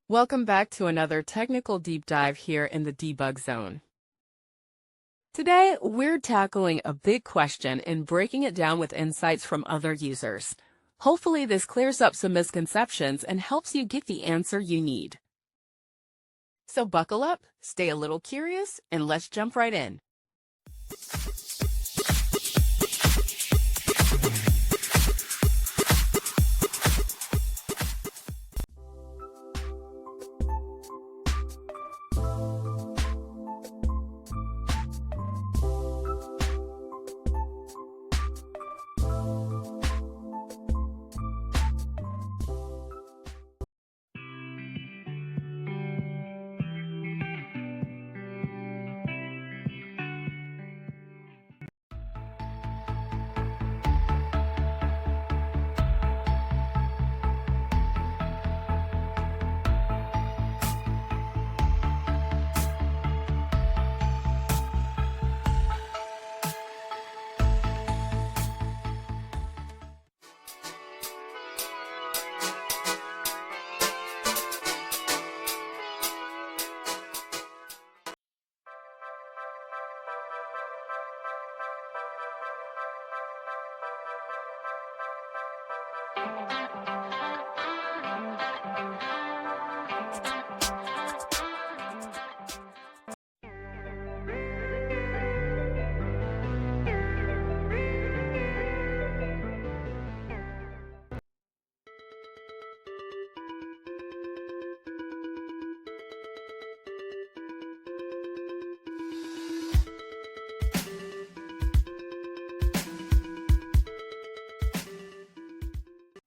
Welcome back to another technical deep dive here in the debug zone. Today, we're tackling a big question and breaking it down with insights from other users. Hopefully, this clears up some misconceptions and helps you get the answer you need. So buckle up, stay a little curious, and let's jump right in.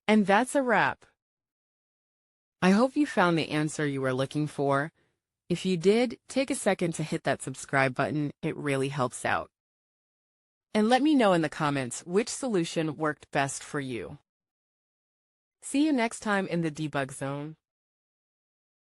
And that's a wrap. I hope you found the answer you were looking for. If you did, take a second to hit that subscribe button. It really helps out. And let me know in the comments which solution worked best for you. See you next time in the debug zone.